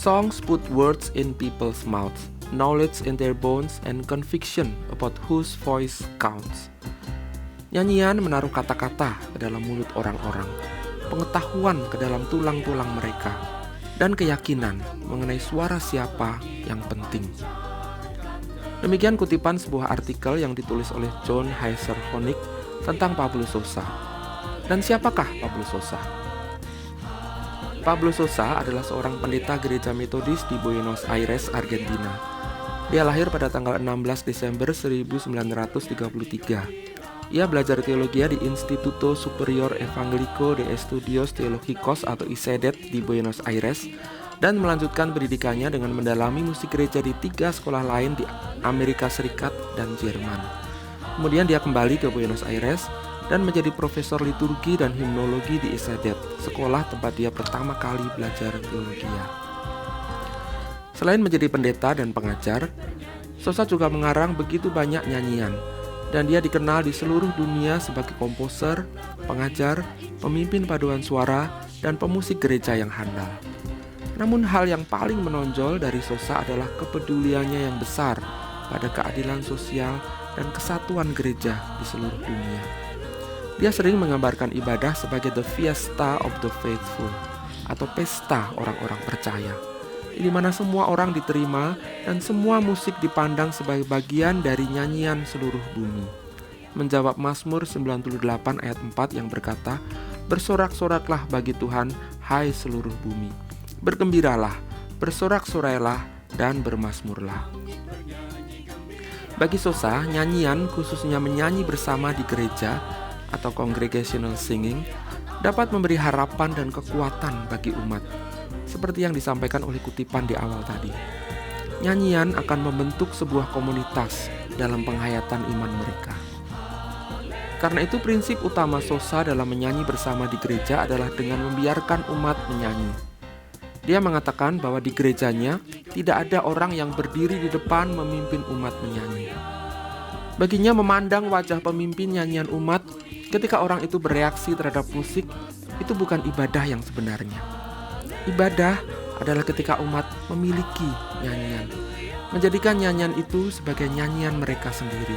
Songs put words in people's mouths, knowledge in their bones, and conviction about whose voice counts. Nyanyian menaruh kata-kata ke dalam mulut orang-orang, pengetahuan ke dalam tulang-tulang mereka, dan keyakinan mengenai suara siapa yang penting. Demikian kutipan sebuah artikel yang ditulis oleh John Heiser Honig tentang Pablo Sosa. Dan siapakah Pablo Sosa? Pablo Sosa adalah seorang pendeta gereja Metodis di Buenos Aires, Argentina. Dia lahir pada tanggal 16 Desember 1933. Ia belajar teologi di Instituto Superior Evangelico de Estudios Teológicos atau ISEDET di Buenos Aires dan melanjutkan pendidikannya dengan mendalami musik gereja di 3 sekolah lain di Amerika Serikat dan Jerman. Kemudian dia kembali ke Buenos Aires dan menjadi profesor liturgi dan himnologi di ISEDET, sekolah tempat dia pertama kali belajar teologi. Selain menjadi pendeta dan pengajar, Sosa juga mengarang begitu banyak nyanyian, dan dia dikenal di seluruh dunia sebagai komposer, pengajar, pemimpin paduan suara, dan pemusik gereja yang handal. Namun hal yang paling menonjol dari Sosa adalah kepeduliannya yang besar pada keadilan sosial dan kesatuan gereja di seluruh dunia. Dia sering menggambarkan ibadah sebagai the fiesta of the faithful, atau pesta orang-orang percaya, di mana semua orang diterima dan semua musik dipandang sebagai bagian dari nyanyian seluruh bumi. Menjawab Mazmur 98 ayat 4 yang berkata, "Bersorak-soraklah bagi Tuhan, hai seluruh bumi. Bergembiralah, bersorak-sorailah, dan bermazmurlah." Bagi Sosa, nyanyian, khususnya menyanyi bersama di gereja atau congregational singing, dapat memberi harapan dan kekuatan bagi umat, seperti yang disampaikan oleh kutipan di awal tadi. Nyanyian akan membentuk sebuah komunitas dalam penghayatan iman mereka. Karena itu prinsip utama Sosa dalam menyanyi bersama di gereja adalah dengan membiarkan umat menyanyi. Dia mengatakan bahwa di gerejanya tidak ada orang yang berdiri di depan memimpin umat menyanyi. Baginya memandang wajah pemimpin nyanyian umat ketika orang itu bereaksi terhadap musik itu bukan ibadah yang sebenarnya. Ibadah adalah ketika umat memiliki nyanyian, menjadikan nyanyian itu sebagai nyanyian mereka sendiri.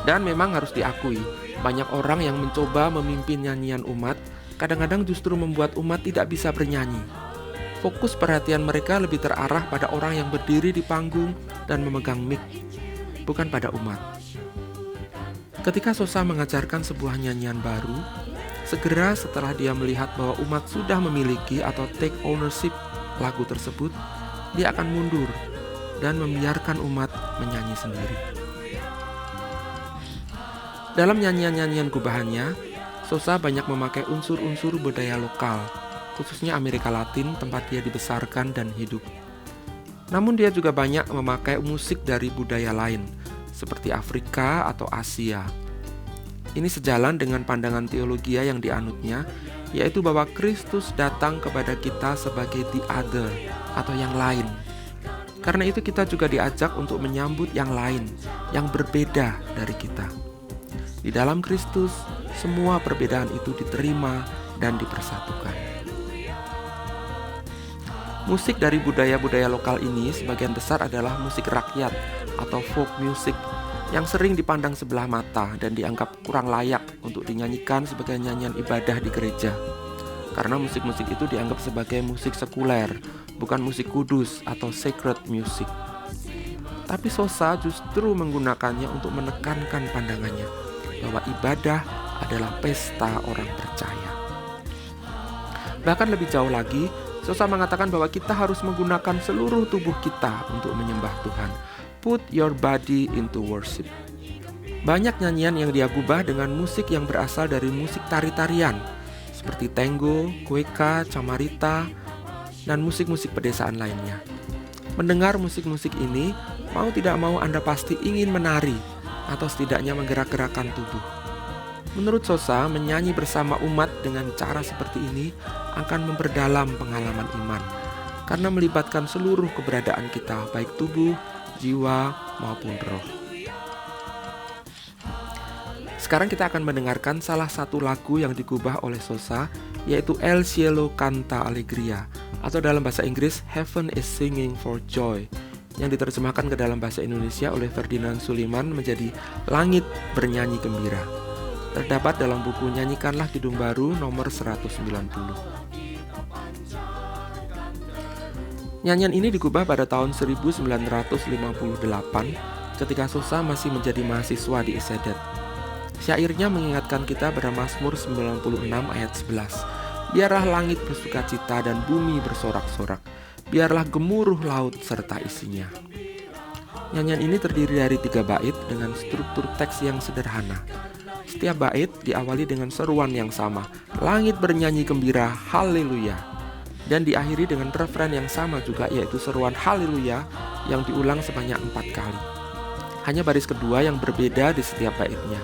Dan memang harus diakui, banyak orang yang mencoba memimpin nyanyian umat kadang-kadang justru membuat umat tidak bisa bernyanyi. Fokus perhatian mereka lebih terarah pada orang yang berdiri di panggung dan memegang mic, bukan pada umat. Ketika Sosa mengajarkan sebuah nyanyian baru, segera setelah dia melihat bahwa umat sudah memiliki atau take ownership lagu tersebut, dia akan mundur dan membiarkan umat menyanyi sendiri. Dalam nyanyian-nyanyian gubahannya, Sosa banyak memakai unsur-unsur budaya lokal, khususnya Amerika Latin tempat dia dibesarkan dan hidup. Namun dia juga banyak memakai musik dari budaya lain, seperti Afrika atau Asia. Ini sejalan dengan pandangan teologi yang dianutnya, yaitu bahwa Kristus datang kepada kita sebagai the other atau yang lain. Karena itu kita juga diajak untuk menyambut yang lain, yang berbeda dari kita. Di dalam Kristus, semua perbedaan itu diterima dan dipersatukan. Musik dari budaya-budaya lokal ini sebagian besar adalah musik rakyat atau folk music yang sering dipandang sebelah mata dan dianggap kurang layak untuk dinyanyikan sebagai nyanyian ibadah di gereja. Karena musik-musik itu dianggap sebagai musik sekuler, bukan musik kudus atau sacred music. Tapi Sosa justru menggunakannya untuk menekankan pandangannya bahwa ibadah adalah pesta orang percaya. Bahkan lebih jauh lagi, Sosa mengatakan bahwa kita harus menggunakan seluruh tubuh kita untuk menyembah Tuhan. Put your body into worship. Banyak nyanyian yang dia gubah dengan musik yang berasal dari musik tari-tarian, seperti tango, cueca, camarita, dan musik-musik pedesaan lainnya. Mendengar musik-musik ini, mau tidak mau Anda pasti ingin menari, atau setidaknya menggerak-gerakkan tubuh. Menurut Sosa, menyanyi bersama umat dengan cara seperti ini akan memperdalam pengalaman iman, karena melibatkan seluruh keberadaan kita, baik tubuh, jiwa, maupun roh. Sekarang kita akan mendengarkan salah satu lagu yang digubah oleh Sosa, yaitu El Cielo Canta Alegría atau dalam bahasa Inggris Heaven is Singing for Joy, yang diterjemahkan ke dalam bahasa Indonesia oleh Ferdinand Suliman menjadi Langit Bernyanyi Gembira. Terdapat dalam buku Nyanyikanlah Kidung Baru nomor 190. Nyanyian ini digubah pada tahun 1958 ketika Sosa masih menjadi mahasiswa di Isedet. Syairnya mengingatkan kita pada Mazmur 96 ayat 11. Biarlah langit bersukacita dan bumi bersorak-sorak. Biarlah gemuruh laut serta isinya. Nyanyian ini terdiri dari 3 bait dengan struktur teks yang sederhana. Setiap bait diawali dengan seruan yang sama, langit bernyanyi gembira, haleluya. Dan diakhiri dengan refren yang sama juga, yaitu seruan haleluya yang diulang sebanyak 4 kali. Hanya baris kedua yang berbeda di setiap baitnya.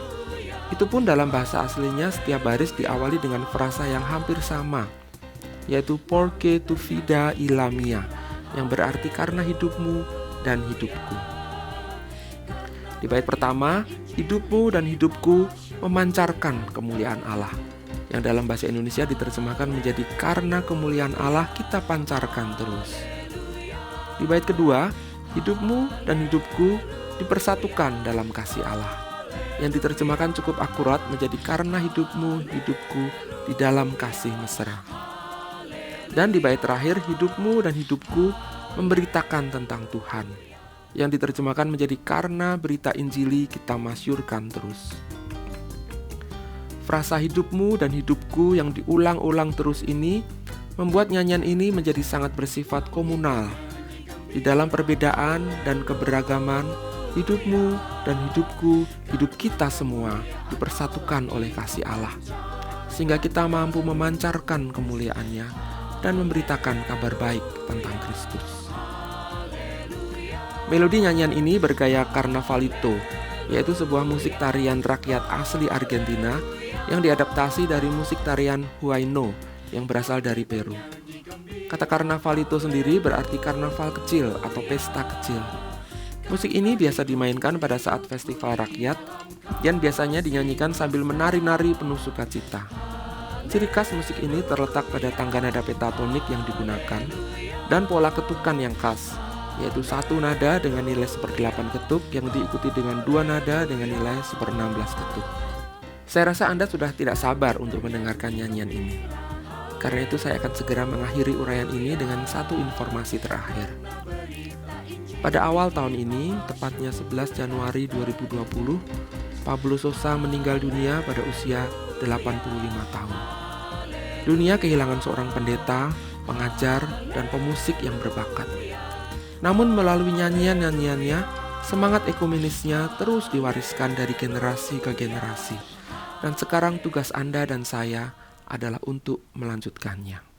Itu pun dalam bahasa aslinya setiap baris diawali dengan frasa yang hampir sama, yaitu porque tu vida y la mía, yang berarti karena hidupmu dan hidupku. Di bait pertama, hidupmu dan hidupku memancarkan kemuliaan Allah, yang dalam bahasa Indonesia diterjemahkan menjadi karena kemuliaan Allah kita pancarkan terus. Di bait kedua, hidupmu dan hidupku dipersatukan dalam kasih Allah, yang diterjemahkan cukup akurat menjadi karena hidupmu, hidupku di dalam kasih mesra. Dan di bait terakhir, hidupmu dan hidupku memberitakan tentang Tuhan, yang diterjemahkan menjadi karena berita Injili kita masyurkan terus. Frasa hidupmu dan hidupku yang diulang-ulang terus ini membuat nyanyian ini menjadi sangat bersifat komunal. Di dalam perbedaan dan keberagaman, hidupmu dan hidupku, hidup kita semua dipersatukan oleh kasih Allah, sehingga kita mampu memancarkan kemuliaannya dan memberitakan kabar baik tentang Kristus. Melodi nyanyian ini bergaya carnavalito, yaitu sebuah musik tarian rakyat asli Argentina yang diadaptasi dari musik tarian Huayno yang berasal dari Peru. Kata carnavalito sendiri berarti karnaval kecil atau pesta kecil. Musik ini biasa dimainkan pada saat festival rakyat dan biasanya dinyanyikan sambil menari-nari penuh sukacita. Ciri khas musik ini terletak pada tangga nada pentatonik yang digunakan dan pola ketukan yang khas, yaitu 1 nada dengan nilai 1/8 ketuk yang diikuti dengan 2 nada dengan nilai 1/16 ketuk. Saya rasa Anda sudah tidak sabar untuk mendengarkan nyanyian ini. Karena itu saya akan segera mengakhiri uraian ini dengan satu informasi terakhir. Pada awal tahun ini, tepatnya 11 Januari 2020, Pablo Sosa meninggal dunia pada usia 85 tahun. Dunia kehilangan seorang pendeta, pengajar, dan pemusik yang berbakat. Namun melalui nyanyian-nyanyiannya, semangat ekumenisnya terus diwariskan dari generasi ke generasi. Dan sekarang tugas Anda dan saya adalah untuk melanjutkannya.